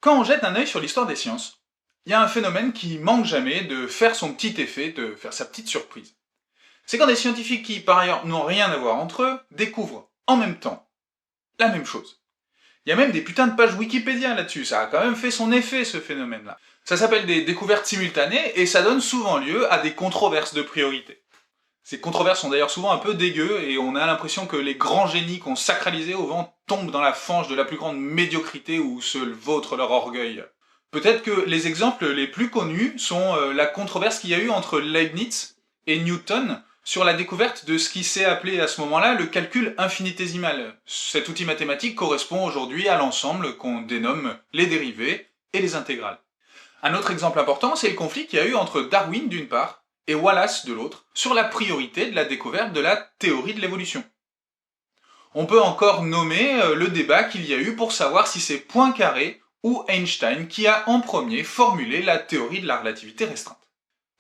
Quand on jette un œil sur l'histoire des sciences, il y a un phénomène qui manque jamais de faire son petit effet, de faire sa petite surprise. C'est quand des scientifiques qui, par ailleurs, n'ont rien à voir entre eux, découvrent, en même temps, la même chose. Il y a même des putains de pages Wikipédia là-dessus, ça a quand même fait son effet ce phénomène-là. Ça s'appelle des découvertes simultanées, et ça donne souvent lieu à des controverses de priorité. Ces controverses sont d'ailleurs souvent un peu dégueu, et on a l'impression que les grands génies qu'on sacralisait au vent tombent dans la fange de la plus grande médiocrité où se vautre leur orgueil. Peut-être que les exemples les plus connus sont la controverse qu'il y a eu entre Leibniz et Newton sur la découverte de ce qui s'est appelé à ce moment-là le calcul infinitésimal. Cet outil mathématique correspond aujourd'hui à l'ensemble qu'on dénomme les dérivées et les intégrales. Un autre exemple important, c'est le conflit qu'il y a eu entre Darwin d'une part et Wallace de l'autre sur la priorité de la découverte de la théorie de l'évolution. On peut encore nommer le débat qu'il y a eu pour savoir si c'est Poincaré ou Einstein qui a en premier formulé la théorie de la relativité restreinte.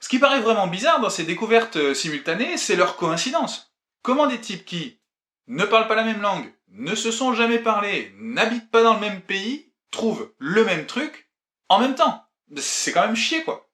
Ce qui paraît vraiment bizarre dans ces découvertes simultanées, c'est leur coïncidence. Comment des types qui ne parlent pas la même langue, ne se sont jamais parlé, n'habitent pas dans le même pays, trouvent le même truc en même temps? C'est quand même chier quoi.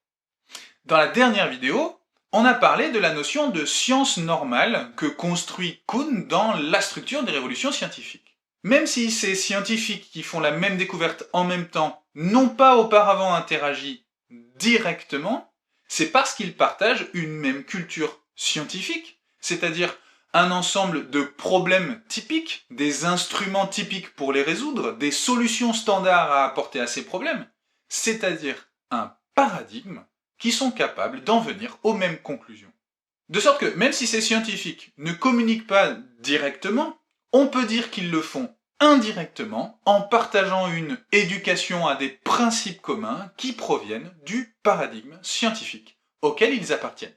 Dans la dernière vidéo, on a parlé de la notion de science normale que construit Kuhn dans la structure des révolutions scientifiques. Même si ces scientifiques qui font la même découverte en même temps n'ont pas auparavant interagi directement, c'est parce qu'ils partagent une même culture scientifique, c'est-à-dire un ensemble de problèmes typiques, des instruments typiques pour les résoudre, des solutions standards à apporter à ces problèmes, c'est-à-dire un paradigme qui sont capables d'en venir aux mêmes conclusions. De sorte que, même si ces scientifiques ne communiquent pas directement, on peut dire qu'ils le font indirectement en partageant une éducation à des principes communs qui proviennent du paradigme scientifique auquel ils appartiennent.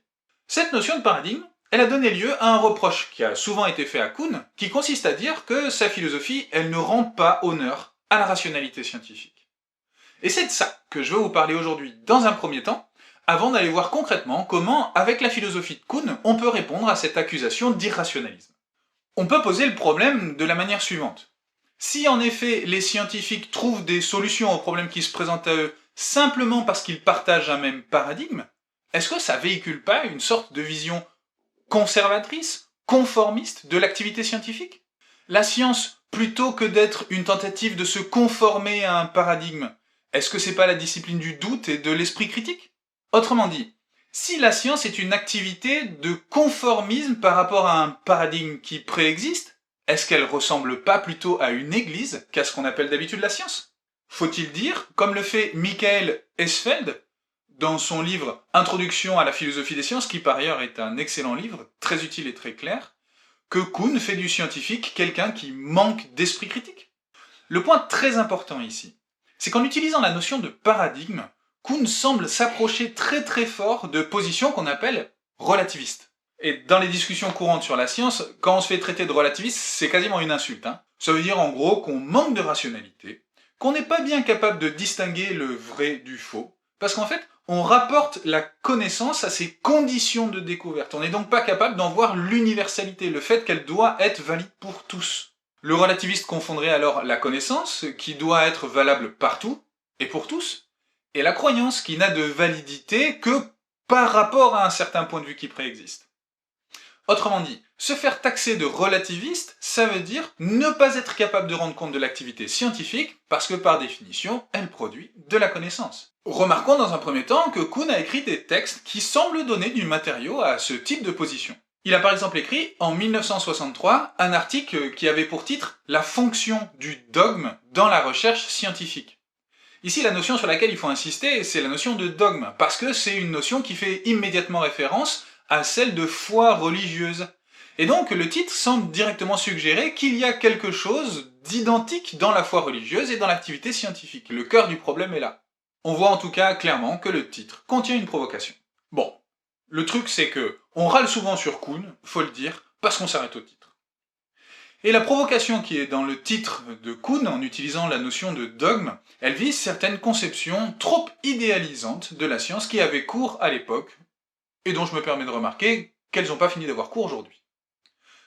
Cette notion de paradigme, elle a donné lieu à un reproche qui a souvent été fait à Kuhn, qui consiste à dire que sa philosophie, elle ne rend pas honneur à la rationalité scientifique. Et c'est de ça que je veux vous parler aujourd'hui dans un premier temps, avant d'aller voir concrètement comment, avec la philosophie de Kuhn, on peut répondre à cette accusation d'irrationalisme. On peut poser le problème de la manière suivante. Si en effet les scientifiques trouvent des solutions aux problèmes qui se présentent à eux simplement parce qu'ils partagent un même paradigme, est-ce que ça véhicule pas une sorte de vision conservatrice, conformiste de l'activité scientifique? La science, plutôt que d'être une tentative de se conformer à un paradigme, est-ce que c'est pas la discipline du doute et de l'esprit critique? Autrement dit, si la science est une activité de conformisme par rapport à un paradigme qui préexiste, est-ce qu'elle ressemble pas plutôt à une église qu'à ce qu'on appelle d'habitude la science? Faut-il dire, comme le fait Michael Herzfeld dans son livre Introduction à la philosophie des sciences, qui par ailleurs est un excellent livre, très utile et très clair, que Kuhn fait du scientifique quelqu'un qui manque d'esprit critique? Le point très important ici, c'est qu'en utilisant la notion de paradigme, Kuhn semble s'approcher très très fort de positions qu'on appelle relativistes. Et dans les discussions courantes sur la science, quand on se fait traiter de relativiste, c'est quasiment une insulte. Ça veut dire en gros qu'on manque de rationalité, qu'on n'est pas bien capable de distinguer le vrai du faux, parce qu'en fait, on rapporte la connaissance à ses conditions de découverte. On n'est donc pas capable d'en voir l'universalité, le fait qu'elle doit être valide pour tous. Le relativiste confondrait alors la connaissance, qui doit être valable partout, et pour tous, et la croyance qui n'a de validité que par rapport à un certain point de vue qui préexiste. Autrement dit, se faire taxer de relativiste, ça veut dire ne pas être capable de rendre compte de l'activité scientifique, parce que par définition, elle produit de la connaissance. Remarquons dans un premier temps que Kuhn a écrit des textes qui semblent donner du matériau à ce type de position. Il a par exemple écrit, en 1963, un article qui avait pour titre « La fonction du dogme dans la recherche scientifique ». Ici, la notion sur laquelle il faut insister, c'est la notion de dogme, parce que c'est une notion qui fait immédiatement référence à celle de foi religieuse. Et donc, le titre semble directement suggérer qu'il y a quelque chose d'identique dans la foi religieuse et dans l'activité scientifique. Le cœur du problème est là. On voit en tout cas clairement que le titre contient une provocation. Bon, le truc c'est que on râle souvent sur Kuhn, faut le dire, parce qu'on s'arrête au titre. Et la provocation qui est dans le titre de Kuhn, en utilisant la notion de dogme, elle vise certaines conceptions trop idéalisantes de la science qui avaient cours à l'époque, et dont je me permets de remarquer qu'elles n'ont pas fini d'avoir cours aujourd'hui.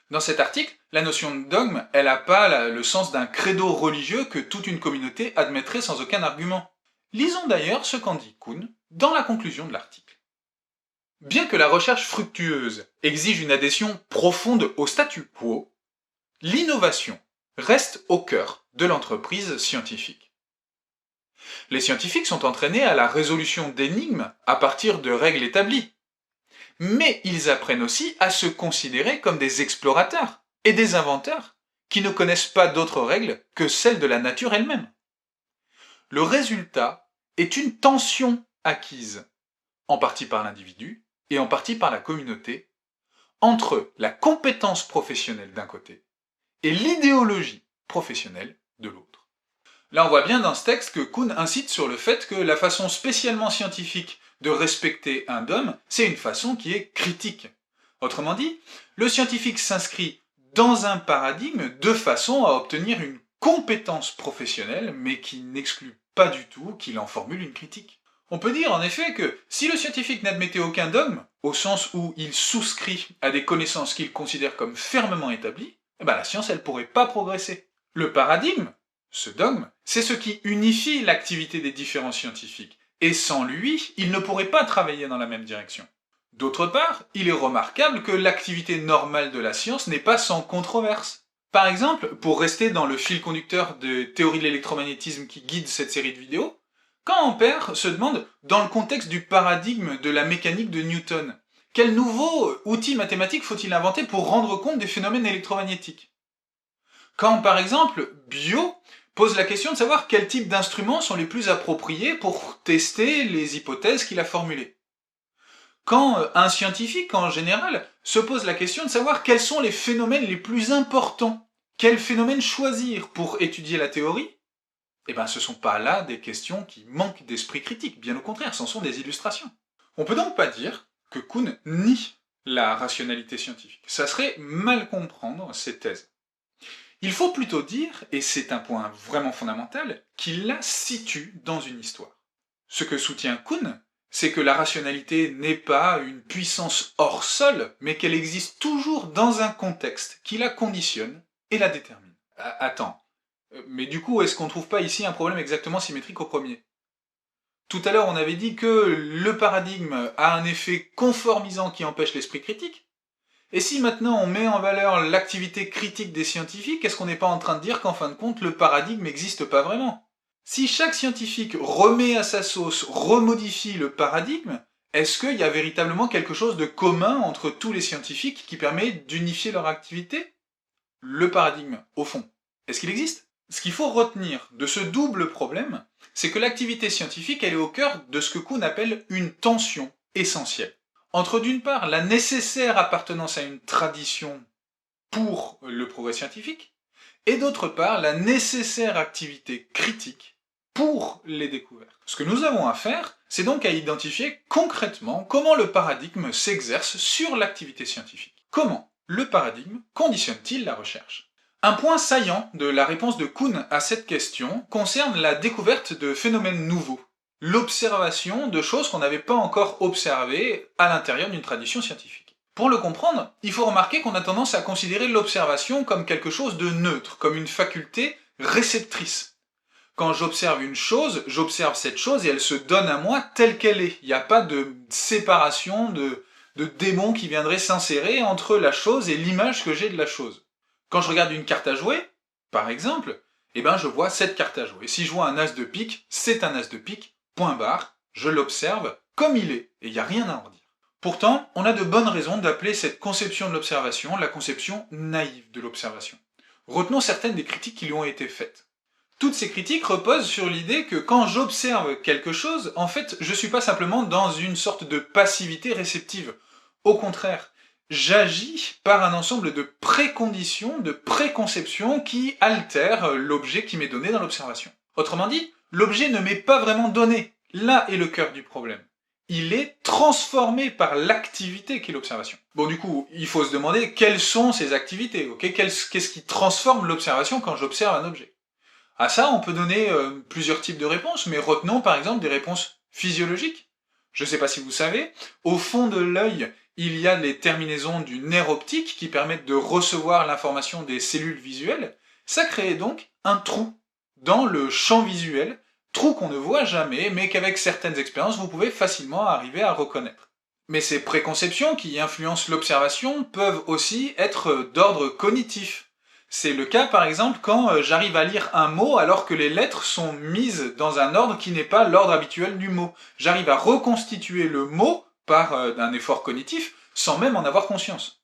Dans cet article, la notion de dogme, elle n'a pas le sens d'un credo religieux que toute une communauté admettrait sans aucun argument. Lisons d'ailleurs ce qu'en dit Kuhn dans la conclusion de l'article. Bien que la recherche fructueuse exige une adhésion profonde au statu quo, l'innovation reste au cœur de l'entreprise scientifique. Les scientifiques sont entraînés à la résolution d'énigmes à partir de règles établies, mais ils apprennent aussi à se considérer comme des explorateurs et des inventeurs qui ne connaissent pas d'autres règles que celles de la nature elle-même. Le résultat est une tension acquise, en partie par l'individu et en partie par la communauté, entre la compétence professionnelle d'un côté et l'idéologie professionnelle de l'autre. Là, on voit bien dans ce texte que Kuhn incite sur le fait que la façon spécialement scientifique de respecter un dogme, c'est une façon qui est critique. Autrement dit, le scientifique s'inscrit dans un paradigme de façon à obtenir une compétence professionnelle, mais qui n'exclut pas du tout qu'il en formule une critique. On peut dire en effet que si le scientifique n'admettait aucun dogme, au sens où il souscrit à des connaissances qu'il considère comme fermement établies, la science elle pourrait pas progresser. Le paradigme, ce dogme, c'est ce qui unifie l'activité des différents scientifiques, et sans lui, ils ne pourraient pas travailler dans la même direction. D'autre part, il est remarquable que l'activité normale de la science n'est pas sans controverse. Par exemple, pour rester dans le fil conducteur de théorie de l'électromagnétisme qui guide cette série de vidéos, quand Ampère se demande, dans le contexte du paradigme de la mécanique de Newton, quel nouveau outil mathématique faut-il inventer pour rendre compte des phénomènes électromagnétiques? Quand, par exemple, Biot pose la question de savoir quels types d'instruments sont les plus appropriés pour tester les hypothèses qu'il a formulées. Quand un scientifique, en général, se pose la question de savoir quels sont les phénomènes les plus importants, quels phénomènes choisir pour étudier la théorie, ce ne sont pas là des questions qui manquent d'esprit critique, bien au contraire, ce sont des illustrations. On peut donc pas dire que Kuhn nie la rationalité scientifique. Ça serait mal comprendre ses thèses. Il faut plutôt dire, et c'est un point vraiment fondamental, qu'il la situe dans une histoire. Ce que soutient Kuhn, c'est que la rationalité n'est pas une puissance hors sol, mais qu'elle existe toujours dans un contexte qui la conditionne et la détermine. Attends, mais du coup, est-ce qu'on ne trouve pas ici un problème exactement symétrique au premier? Tout à l'heure, on avait dit que le paradigme a un effet conformisant qui empêche l'esprit critique. Et si maintenant on met en valeur l'activité critique des scientifiques, est-ce qu'on n'est pas en train de dire qu'en fin de compte, le paradigme n'existe pas vraiment? Si chaque scientifique remet à sa sauce, remodifie le paradigme, est-ce qu'il y a véritablement quelque chose de commun entre tous les scientifiques qui permet d'unifier leur activité? Le paradigme, au fond, est-ce qu'il existe? Ce qu'il faut retenir de ce double problème, c'est que l'activité scientifique, elle est au cœur de ce que Kuhn appelle une tension essentielle. Entre d'une part la nécessaire appartenance à une tradition pour le progrès scientifique, et d'autre part la nécessaire activité critique pour les découvertes. Ce que nous avons à faire, c'est donc à identifier concrètement comment le paradigme s'exerce sur l'activité scientifique. Comment le paradigme conditionne-t-il la recherche? Un point saillant de la réponse de Kuhn à cette question concerne la découverte de phénomènes nouveaux, l'observation de choses qu'on n'avait pas encore observées à l'intérieur d'une tradition scientifique. Pour le comprendre, il faut remarquer qu'on a tendance à considérer l'observation comme quelque chose de neutre, comme une faculté réceptrice. Quand j'observe une chose, j'observe cette chose et elle se donne à moi telle qu'elle est. Il n'y a pas de séparation, de démon qui viendrait s'insérer entre la chose et l'image que j'ai de la chose. Quand je regarde une carte à jouer, par exemple, je vois cette carte à jouer. Si je vois un as de pique, c'est un as de pique, point barre, je l'observe comme il est, et il n'y a rien à en dire. Pourtant, on a de bonnes raisons d'appeler cette conception de l'observation la conception naïve de l'observation. Retenons certaines des critiques qui lui ont été faites. Toutes ces critiques reposent sur l'idée que quand j'observe quelque chose, en fait, je ne suis pas simplement dans une sorte de passivité réceptive. Au contraire, j'agis par un ensemble de préconditions, de préconceptions qui altèrent l'objet qui m'est donné dans l'observation. Autrement dit, l'objet ne m'est pas vraiment donné. Là est le cœur du problème. Il est transformé par l'activité qu'est l'observation. Bon, du coup, il faut se demander quelles sont ces activités, ok? Qu'est-ce qui transforme l'observation quand j'observe un objet? À ça, on peut donner plusieurs types de réponses, mais retenons par exemple des réponses physiologiques. Je ne sais pas si vous savez, au fond de l'œil, il y a les terminaisons du nerf optique qui permettent de recevoir l'information des cellules visuelles. Ça crée donc un trou dans le champ visuel, trou qu'on ne voit jamais, mais qu'avec certaines expériences, vous pouvez facilement arriver à reconnaître. Mais ces préconceptions qui influencent l'observation peuvent aussi être d'ordre cognitif. C'est le cas par exemple quand j'arrive à lire un mot alors que les lettres sont mises dans un ordre qui n'est pas l'ordre habituel du mot. J'arrive à reconstituer le mot par un effort cognitif sans même en avoir conscience.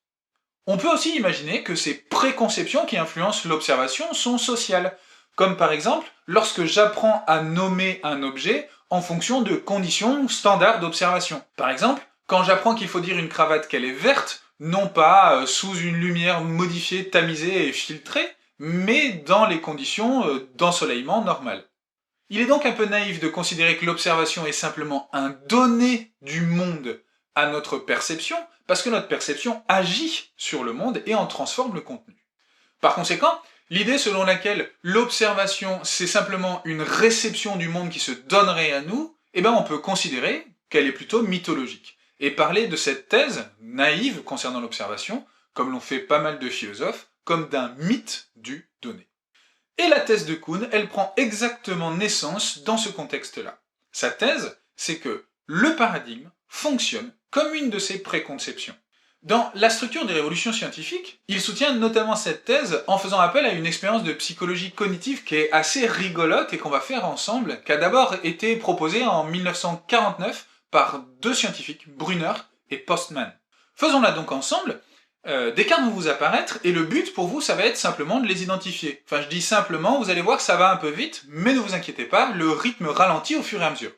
On peut aussi imaginer que ces préconceptions qui influencent l'observation sont sociales, comme par exemple lorsque j'apprends à nommer un objet en fonction de conditions standards d'observation. Par exemple, quand j'apprends qu'il faut dire une cravate qu'elle est verte, non pas sous une lumière modifiée, tamisée et filtrée, mais dans les conditions d'ensoleillement normal. Il est donc un peu naïf de considérer que l'observation est simplement un donné du monde à notre perception, parce que notre perception agit sur le monde et en transforme le contenu. Par conséquent, l'idée selon laquelle l'observation c'est simplement une réception du monde qui se donnerait à nous, on peut considérer qu'elle est plutôt mythologique, et parler de cette thèse naïve concernant l'observation, comme l'ont fait pas mal de philosophes, comme d'un mythe du donné. Et la thèse de Kuhn, elle prend exactement naissance dans ce contexte-là. Sa thèse, c'est que le paradigme fonctionne comme une de ses préconceptions. Dans La structure des révolutions scientifiques, il soutient notamment cette thèse en faisant appel à une expérience de psychologie cognitive qui est assez rigolote et qu'on va faire ensemble, qui a d'abord été proposée en 1949 par deux scientifiques, Brunner et Postman. Faisons-la donc ensemble. Des cartes vont vous apparaître, et le but pour vous, ça va être simplement de les identifier. Enfin, je dis simplement, vous allez voir que ça va un peu vite, mais ne vous inquiétez pas, le rythme ralentit au fur et à mesure.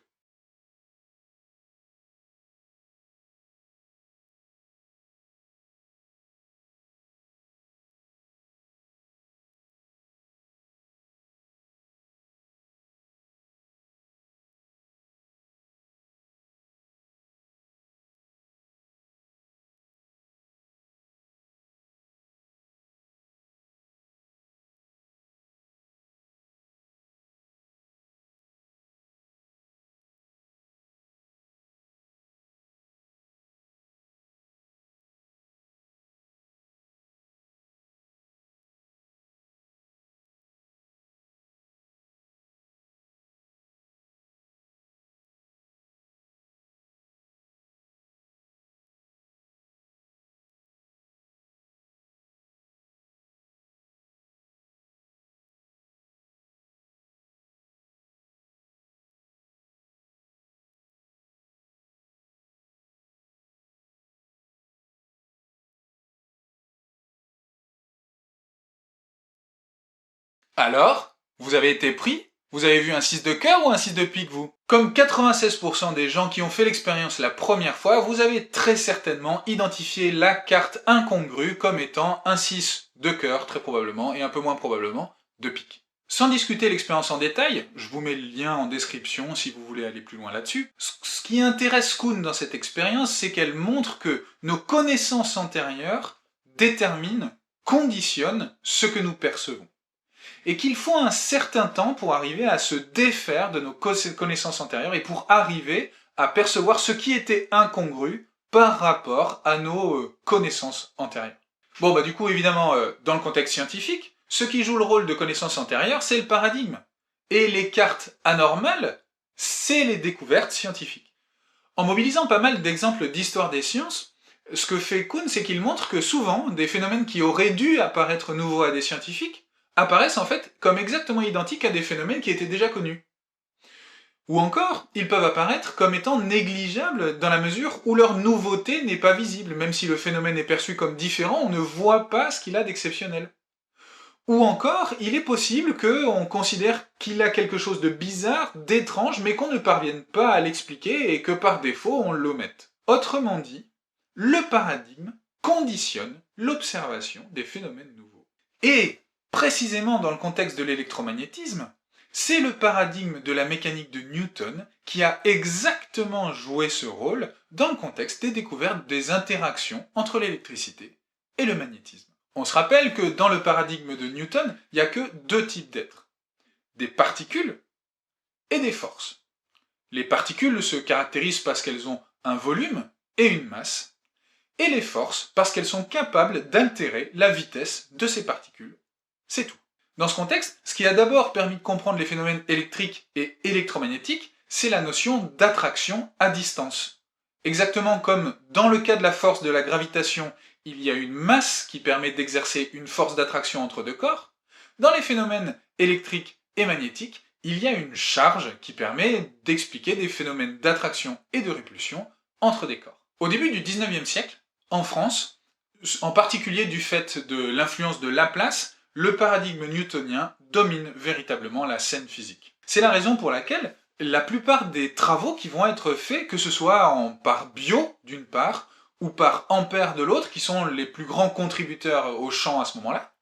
Alors, vous avez été pris? Vous avez vu un 6 de cœur ou un 6 de pique, vous? Comme 96% des gens qui ont fait l'expérience la première fois, vous avez très certainement identifié la carte incongrue comme étant un 6 de cœur, très probablement, et un peu moins probablement, de pique. Sans discuter l'expérience en détail, je vous mets le lien en description si vous voulez aller plus loin là-dessus, ce qui intéresse Kuhn dans cette expérience, c'est qu'elle montre que nos connaissances antérieures déterminent, conditionnent ce que nous percevons. Et qu'il faut un certain temps pour arriver à se défaire de nos connaissances antérieures et pour arriver à percevoir ce qui était incongru par rapport à nos connaissances antérieures. Bon, du coup, évidemment, dans le contexte scientifique, ce qui joue le rôle de connaissances antérieures, c'est le paradigme. Et les cartes anormales, c'est les découvertes scientifiques. En mobilisant pas mal d'exemples d'histoire des sciences, ce que fait Kuhn, c'est qu'il montre que souvent, des phénomènes qui auraient dû apparaître nouveaux à des scientifiques apparaissent en fait comme exactement identiques à des phénomènes qui étaient déjà connus. Ou encore, ils peuvent apparaître comme étant négligeables dans la mesure où leur nouveauté n'est pas visible, même si le phénomène est perçu comme différent, on ne voit pas ce qu'il a d'exceptionnel. Ou encore, il est possible qu'on considère qu'il a quelque chose de bizarre, d'étrange, mais qu'on ne parvienne pas à l'expliquer et que par défaut on l'omette. Autrement dit, le paradigme conditionne l'observation des phénomènes nouveaux. Et, précisément dans le contexte de l'électromagnétisme, c'est le paradigme de la mécanique de Newton qui a exactement joué ce rôle dans le contexte des découvertes des interactions entre l'électricité et le magnétisme. On se rappelle que dans le paradigme de Newton, il n'y a que deux types d'êtres. Des particules et des forces. Les particules se caractérisent parce qu'elles ont un volume et une masse, et les forces parce qu'elles sont capables d'altérer la vitesse de ces particules. C'est tout. Dans ce contexte, ce qui a d'abord permis de comprendre les phénomènes électriques et électromagnétiques, c'est la notion d'attraction à distance. Exactement comme dans le cas de la force de la gravitation, il y a une masse qui permet d'exercer une force d'attraction entre deux corps, dans les phénomènes électriques et magnétiques, il y a une charge qui permet d'expliquer des phénomènes d'attraction et de répulsion entre des corps. Au début du 19e siècle, en France, en particulier du fait de l'influence de Laplace, le paradigme newtonien domine véritablement la scène physique. C'est la raison pour laquelle la plupart des travaux qui vont être faits, que ce soit par Biot d'une part, ou par Ampère de l'autre, qui sont les plus grands contributeurs au champ à ce moment-là,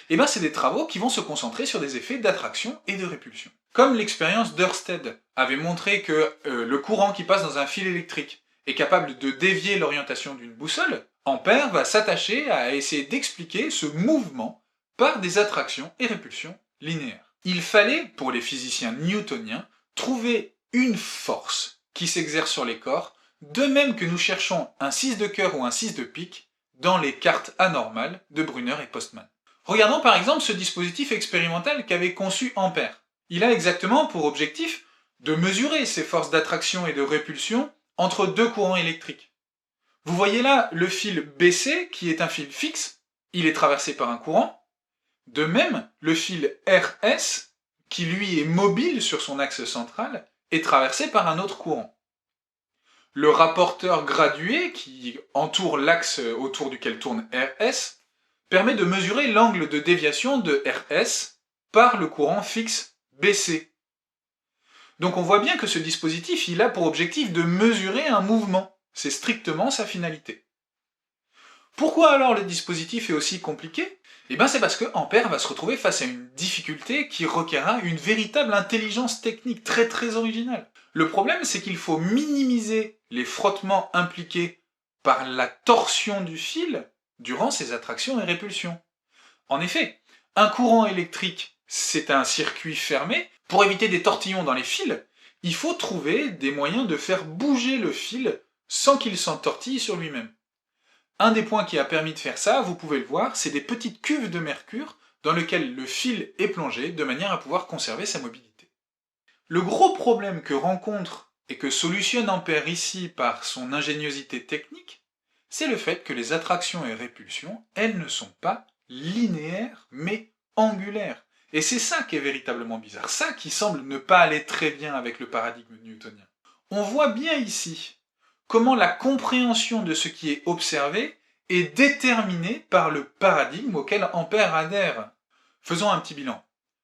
et bien c'est des travaux qui vont se concentrer sur des effets d'attraction et de répulsion. Comme l'expérience d'Ørsted avait montré que le courant qui passe dans un fil électrique est capable de dévier l'orientation d'une boussole, Ampère va s'attacher à essayer d'expliquer ce mouvement par des attractions et répulsions linéaires. Il fallait, pour les physiciens newtoniens, trouver une force qui s'exerce sur les corps, de même que nous cherchons un 6 de cœur ou un 6 de pique dans les cartes anormales de Brunner et Postman. Regardons par exemple ce dispositif expérimental qu'avait conçu Ampère. Il a exactement pour objectif de mesurer ces forces d'attraction et de répulsion entre deux courants électriques. Vous voyez là le fil BC qui est un fil fixe, il est traversé par un courant. De même, le fil RS, qui lui est mobile sur son axe central, est traversé par un autre courant. Le rapporteur gradué, qui entoure l'axe autour duquel tourne RS, permet de mesurer l'angle de déviation de RS par le courant fixe BC. Donc on voit bien que ce dispositif, il a pour objectif de mesurer un mouvement. C'est strictement sa finalité. Pourquoi alors le dispositif est aussi compliqué ? Eh bien c'est parce que Ampère va se retrouver face à une difficulté qui requerra une véritable intelligence technique très originale. Le problème, c'est qu'il faut minimiser les frottements impliqués par la torsion du fil durant ces attractions et répulsions. En effet, un courant électrique, c'est un circuit fermé. Pour éviter des tortillons dans les fils, il faut trouver des moyens de faire bouger le fil sans qu'il s'entortille sur lui-même. Un des points qui a permis de faire ça, vous pouvez le voir, c'est des petites cuves de mercure dans lesquelles le fil est plongé de manière à pouvoir conserver sa mobilité. Le gros problème que rencontre et que solutionne Ampère ici par son ingéniosité technique, c'est le fait que les attractions et répulsions, elles ne sont pas linéaires, mais angulaires. Et c'est ça qui est véritablement bizarre, ça qui semble ne pas aller très bien avec le paradigme newtonien. On voit bien ici comment la compréhension de ce qui est observé est déterminée par le paradigme auquel Ampère adhère. Faisons un petit bilan.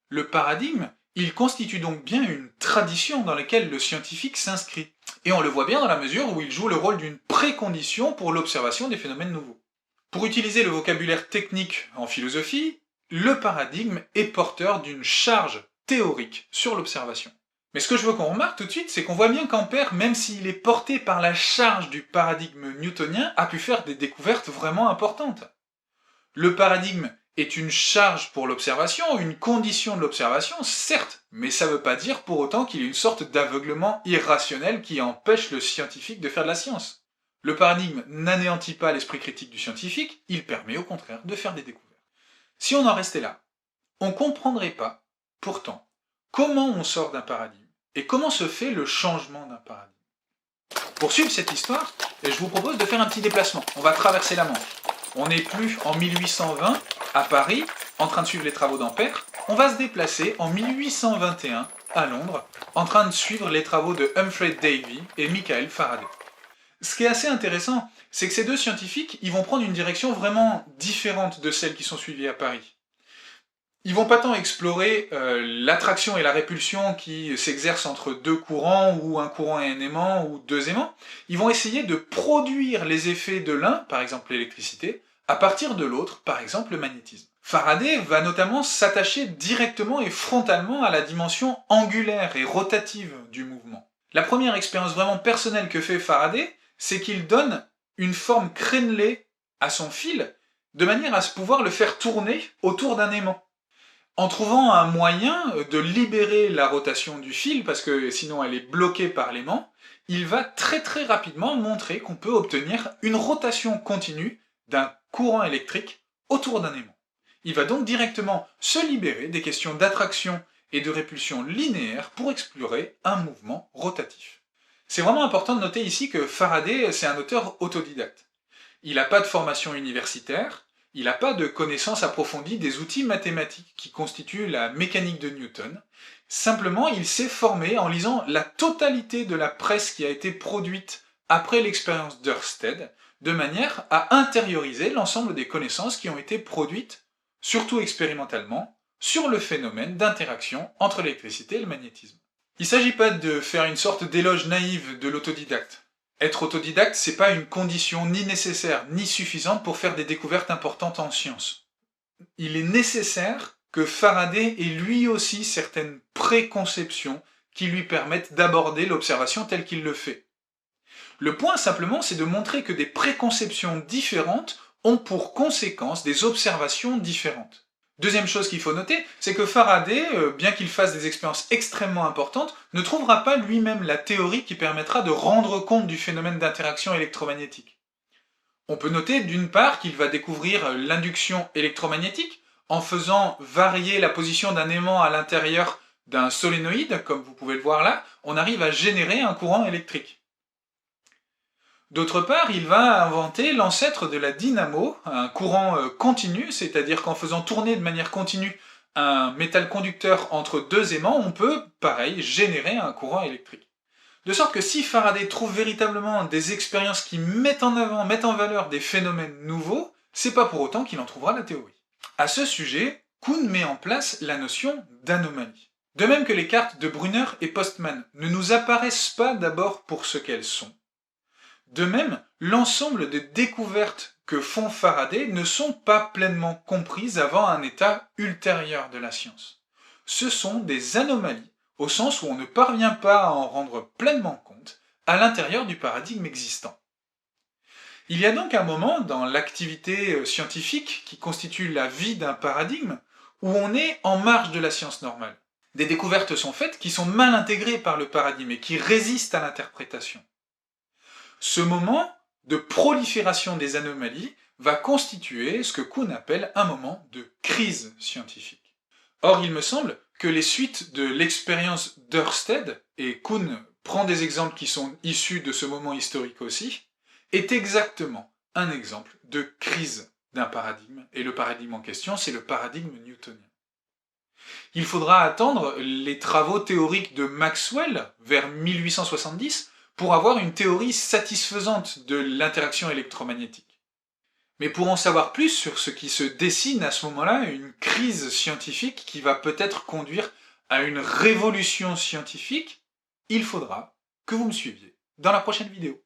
Le paradigme, il constitue donc bien une tradition dans laquelle le scientifique s'inscrit. Et on le voit bien dans la mesure où il joue le rôle d'une précondition pour l'observation des phénomènes nouveaux. Pour utiliser le vocabulaire technique en philosophie, le paradigme est porteur d'une charge théorique sur l'observation. Mais ce que je veux qu'on remarque tout de suite, c'est qu'on voit bien qu'Ampère, même s'il est porté par la charge du paradigme newtonien, a pu faire des découvertes vraiment importantes. Le paradigme est une charge pour l'observation, une condition de l'observation, certes, mais ça ne veut pas dire pour autant qu'il y a une sorte d'aveuglement irrationnel qui empêche le scientifique de faire de la science. Le paradigme n'anéantit pas l'esprit critique du scientifique, il permet au contraire de faire des découvertes. Si on en restait là, on ne comprendrait pas, pourtant, comment on sort d'un paradigme et comment se fait le changement d'un paradigme. Pour suivre cette histoire, je vous propose de faire un petit déplacement. On va traverser la Manche. On n'est plus en 1820 à Paris, en train de suivre les travaux d'Ampère. On va se déplacer en 1821 à Londres, en train de suivre les travaux de Humphrey Davy et Michael Faraday. Ce qui est assez intéressant, c'est que ces deux scientifiques, ils vont prendre une direction vraiment différente de celle qui sont suivies à Paris. Ils vont pas tant explorer l'attraction et la répulsion qui s'exercent entre deux courants, ou un courant et un aimant, ou deux aimants. Ils vont essayer de produire les effets de l'un, par exemple l'électricité, à partir de l'autre, par exemple le magnétisme. Faraday va notamment s'attacher directement et frontalement à la dimension angulaire et rotative du mouvement. La première expérience vraiment personnelle que fait Faraday, c'est qu'il donne une forme crénelée à son fil, de manière à pouvoir le faire tourner autour d'un aimant. En trouvant un moyen de libérer la rotation du fil, parce que sinon elle est bloquée par l'aimant, il va très rapidement montrer qu'on peut obtenir une rotation continue d'un courant électrique autour d'un aimant. Il va donc directement se libérer des questions d'attraction et de répulsion linéaire pour explorer un mouvement rotatif. C'est vraiment important de noter ici que Faraday, c'est un auteur autodidacte. Il n'a pas de formation universitaire, il n'a pas de connaissances approfondies des outils mathématiques qui constituent la mécanique de Newton. Simplement, il s'est formé en lisant la totalité de la presse qui a été produite après l'expérience d'Ørsted, de manière à intérioriser l'ensemble des connaissances qui ont été produites, surtout expérimentalement, sur le phénomène d'interaction entre l'électricité et le magnétisme. Il ne s'agit pas de faire une sorte d'éloge naïve de l'autodidacte. Être autodidacte, c'est pas une condition ni nécessaire ni suffisante pour faire des découvertes importantes en sciences. Il est nécessaire que Faraday ait lui aussi certaines préconceptions qui lui permettent d'aborder l'observation telle qu'il le fait. Le point simplement, c'est de montrer que des préconceptions différentes ont pour conséquence des observations différentes. Deuxième chose qu'il faut noter, c'est que Faraday, bien qu'il fasse des expériences extrêmement importantes, ne trouvera pas lui-même la théorie qui permettra de rendre compte du phénomène d'interaction électromagnétique. On peut noter d'une part qu'il va découvrir l'induction électromagnétique en faisant varier la position d'un aimant à l'intérieur d'un solénoïde, comme vous pouvez le voir là, on arrive à générer un courant électrique. D'autre part, il va inventer l'ancêtre de la dynamo, un courant continu, c'est-à-dire qu'en faisant tourner de manière continue un métal conducteur entre deux aimants, on peut, pareil, générer un courant électrique. De sorte que si Faraday trouve véritablement des expériences qui mettent en avant, mettent en valeur des phénomènes nouveaux, c'est pas pour autant qu'il en trouvera la théorie. À ce sujet, Kuhn met en place la notion d'anomalie. De même que les cartes de Brunner et Postman ne nous apparaissent pas d'abord pour ce qu'elles sont. De même, l'ensemble des découvertes que font Faraday ne sont pas pleinement comprises avant un état ultérieur de la science. Ce sont des anomalies, au sens où on ne parvient pas à en rendre pleinement compte à l'intérieur du paradigme existant. Il y a donc un moment dans l'activité scientifique qui constitue la vie d'un paradigme où on est en marge de la science normale. Des découvertes sont faites qui sont mal intégrées par le paradigme et qui résistent à l'interprétation. Ce moment de prolifération des anomalies va constituer ce que Kuhn appelle un moment de crise scientifique. Or, il me semble que les suites de l'expérience d'Ørsted, et Kuhn prend des exemples qui sont issus de ce moment historique aussi, est exactement un exemple de crise d'un paradigme, et le paradigme en question, c'est le paradigme newtonien. Il faudra attendre les travaux théoriques de Maxwell vers 1870 pour avoir une théorie satisfaisante de l'interaction électromagnétique. Mais pour en savoir plus sur ce qui se dessine à ce moment-là, une crise scientifique qui va peut-être conduire à une révolution scientifique, il faudra que vous me suiviez dans la prochaine vidéo.